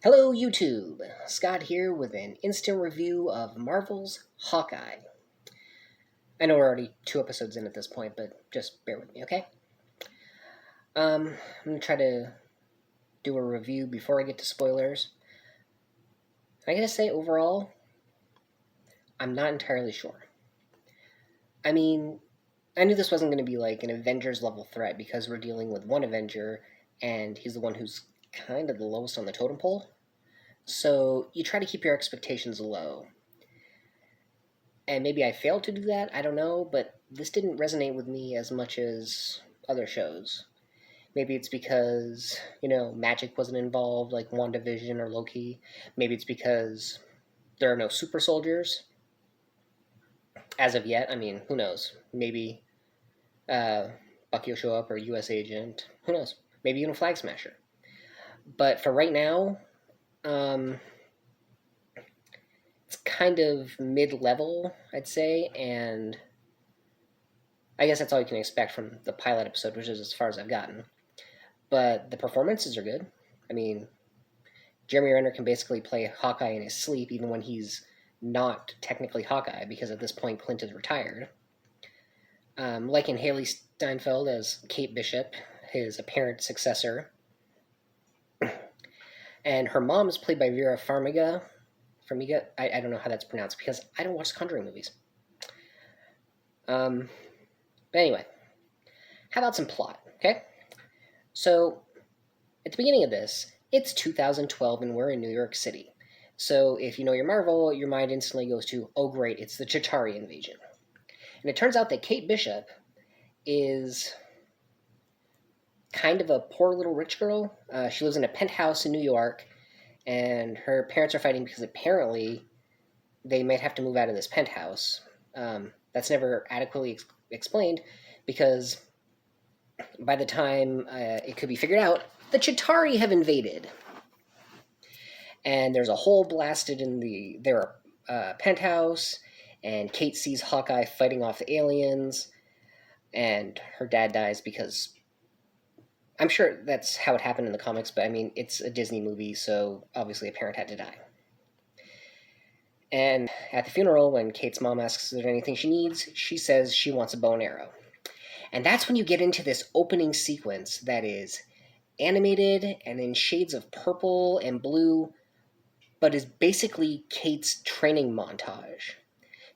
Hello, YouTube! Scott here with an instant review of Marvel's Hawkeye. I know we're already 2 episodes in at this point, but just bear with me, okay? I'm going to try to do a review before I get to spoilers. I gotta say, overall, I'm not entirely sure. I mean, I knew this wasn't going to be like an Avengers level threat because we're dealing with one Avenger, and he's the one who's kind of the lowest on the totem pole. So you try to keep your expectations low. And maybe I failed to do that, I don't know, but this didn't resonate with me as much as other shows. Maybe it's because, magic wasn't involved, like WandaVision or Loki. Maybe it's because there are no super soldiers. As of yet, I mean, who knows? Maybe Bucky will show up, or US Agent. Who knows? Maybe even a Flag Smasher. But for right now, it's kind of mid-level, I'd say, and I guess that's all you can expect from the pilot episode, which is as far as I've gotten. But the performances are good. I mean, Jeremy Renner can basically play Hawkeye in his sleep, even when he's not technically Hawkeye, because at this point Clint is retired. Like in Haley Steinfeld as Kate Bishop, his apparent successor. And her mom is played by Vera Farmiga. I don't know how that's pronounced because I don't watch Conjuring movies. But anyway, how about some plot, okay? So, at the beginning of this, it's 2012 and we're in New York City. So if you know your Marvel, your mind instantly goes to, oh great, it's the Chitauri invasion. And it turns out that Kate Bishop is kind of a poor little rich girl. She lives in a penthouse in New York, and her parents are fighting because apparently they might have to move out of this penthouse. That's never adequately explained because by the time it could be figured out, the Chitauri have invaded. And there's a hole blasted in their penthouse, and Kate sees Hawkeye fighting off the aliens, and her dad dies because I'm sure that's how it happened in the comics, but I mean, it's a Disney movie, so obviously a parent had to die. And at the funeral, when Kate's mom asks if there's anything she needs, she says she wants a bow and arrow. And that's when you get into this opening sequence that is animated and in shades of purple and blue, but is basically Kate's training montage.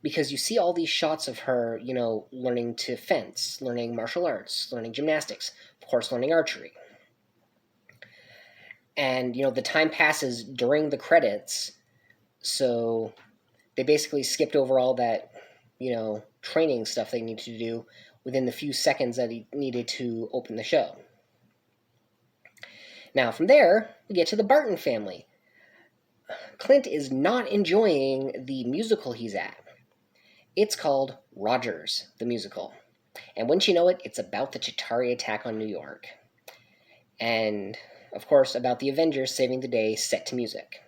Because you see all these shots of her, learning to fence, learning martial arts, learning gymnastics, of course, learning archery. And, the time passes during the credits, so they basically skipped over all that, training stuff they needed to do within the few seconds that he needed to open the show. Now, from there, we get to the Barton family. Clint is not enjoying the musical he's at. It's called Rogers, the musical. And wouldn't you know it, it's about the Chitauri attack on New York. And, of course, about the Avengers saving the day set to music.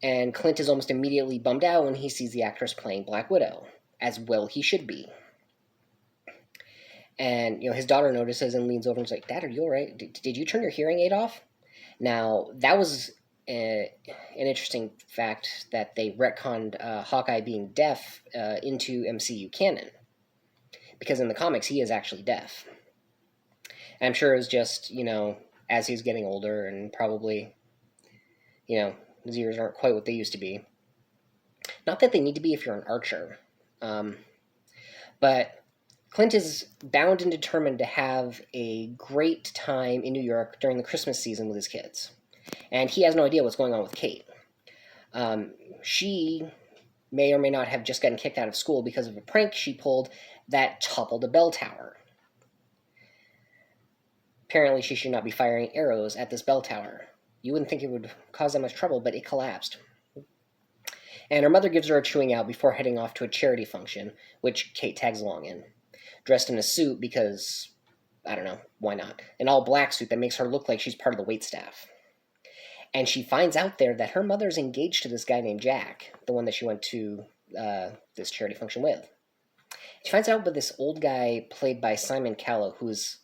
And Clint is almost immediately bummed out when he sees the actress playing Black Widow, as well he should be. And, his daughter notices and leans over and is like, Dad, are you all right? Did you turn your hearing aid off? Now, that was an interesting fact that they retconned Hawkeye being deaf into MCU canon. Because in the comics, he is actually deaf. And I'm sure it was just, as he's getting older and probably, his ears aren't quite what they used to be. Not that they need to be if you're an archer. But Clint is bound and determined to have a great time in New York during the Christmas season with his kids. And he has no idea what's going on with Kate. She may or may not have just gotten kicked out of school because of a prank she pulled that toppled a bell tower. Apparently, she should not be firing arrows at this bell tower. You wouldn't think it would cause that much trouble, but it collapsed. And her mother gives her a chewing out before heading off to a charity function, which Kate tags along in. Dressed in a suit because, I don't know, why not? An all-black suit that makes her look like she's part of the waitstaff. And she finds out there that her mother's engaged to this guy named Jack, the one that she went to this charity function with. She finds out with this old guy played by Simon Callow, who's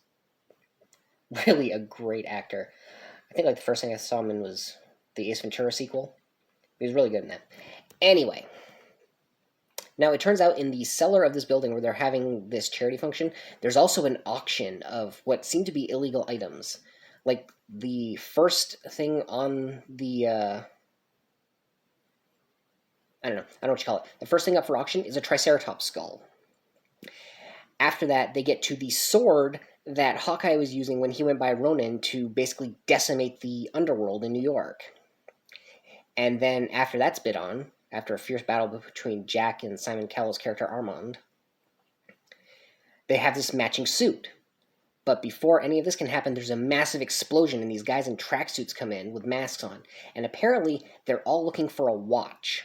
really a great actor. I think the first thing I saw him in was the Ace Ventura sequel. He was really good in that. Anyway, now it turns out in the cellar of this building where they're having this charity function, there's also an auction of what seem to be illegal items. Like the first thing on the I don't know what you call it. The first thing up for auction is a Triceratops skull. After that, they get to the sword that Hawkeye was using when he went by Ronin to basically decimate the underworld in New York. And then after that's bid on, after a fierce battle between Jack and Simon Cowell's character Armand, they have this matching suit. But before any of this can happen, there's a massive explosion, and these guys in tracksuits come in with masks on. And apparently, they're all looking for a watch.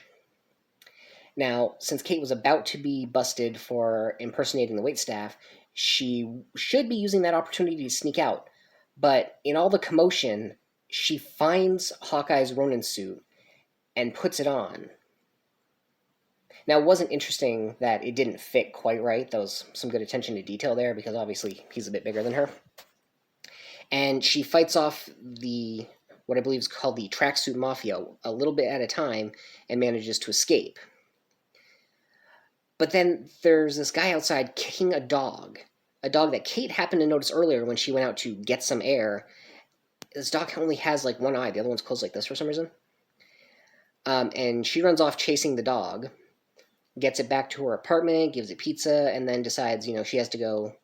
Now, since Kate was about to be busted for impersonating the waitstaff, she should be using that opportunity to sneak out. But in all the commotion, she finds Hawkeye's Ronin suit and puts it on. Now, it wasn't interesting that it didn't fit quite right. There was some good attention to detail there, because obviously he's a bit bigger than her. And she fights off what I believe is called the tracksuit mafia a little bit at a time and manages to escape. But then there's this guy outside kicking a dog that Kate happened to notice earlier when she went out to get some air. This dog only has like one eye. The other one's closed like this for some reason. And she runs off chasing the dog, gets it back to her apartment, gives it pizza, and then decides, she has to go.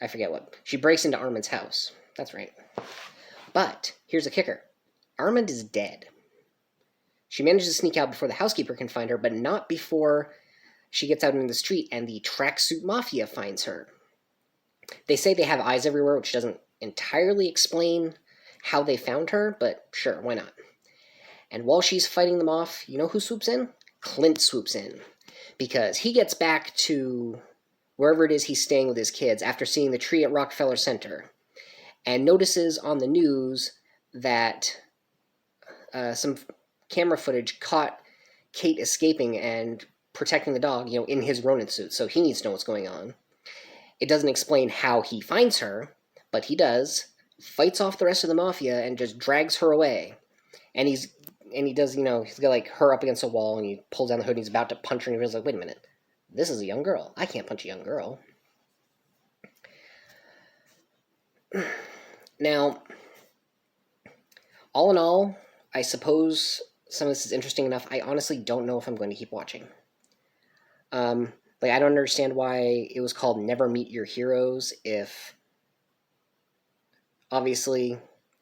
I forget what. She breaks into Armand's house. That's right. But here's a kicker. Armand is dead. She manages to sneak out before the housekeeper can find her, but not before she gets out into the street and the tracksuit mafia finds her. They say they have eyes everywhere, which doesn't entirely explain how they found her, but sure, why not? And while she's fighting them off, you know who swoops in? Clint swoops in, because he gets back to wherever it is he's staying with his kids after seeing the tree at Rockefeller Center, and notices on the news that some camera footage caught Kate escaping and protecting the dog, in his Ronin suit, so he needs to know what's going on. It doesn't explain how he finds her, but he does, fights off the rest of the mafia, and just drags her away. And he does, he's got like her up against a wall, and he pulls down the hood, and he's about to punch her, and he's like, wait a minute, this is a young girl. I can't punch a young girl. Now, all in all, I suppose some of this is interesting enough. I honestly don't know if I'm going to keep watching. I don't understand why it was called Never Meet Your Heroes if, obviously,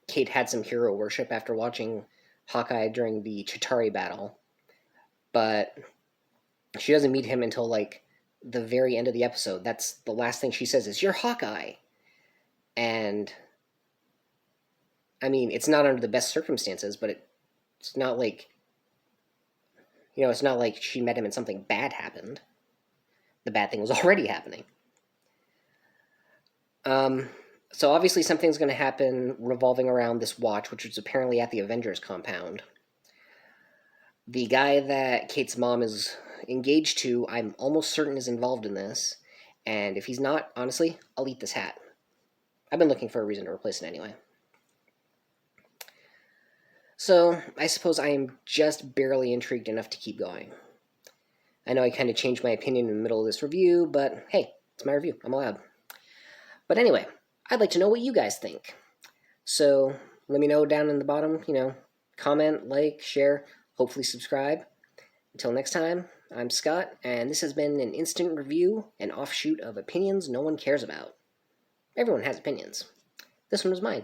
Kate had some hero worship after watching Hawkeye during the Chitauri battle, but she doesn't meet him until, the very end of the episode. That's the last thing she says is, "You're Hawkeye." And, I mean, it's not under the best circumstances, but it's not like, it's not like she met him and something bad happened. The bad thing was already happening. So obviously something's going to happen revolving around this watch, which is apparently at the Avengers compound. The guy that Kate's mom is engaged to, I'm almost certain is involved in this. And if he's not, honestly, I'll eat this hat. I've been looking for a reason to replace it anyway. So, I suppose I am just barely intrigued enough to keep going. I know I kind of changed my opinion in the middle of this review, but hey, it's my review. I'm allowed. But anyway, I'd like to know what you guys think. So, let me know down in the bottom, comment, like, share, hopefully subscribe. Until next time, I'm Scott, and this has been an instant review, an offshoot of opinions no one cares about. Everyone has opinions. This one was mine.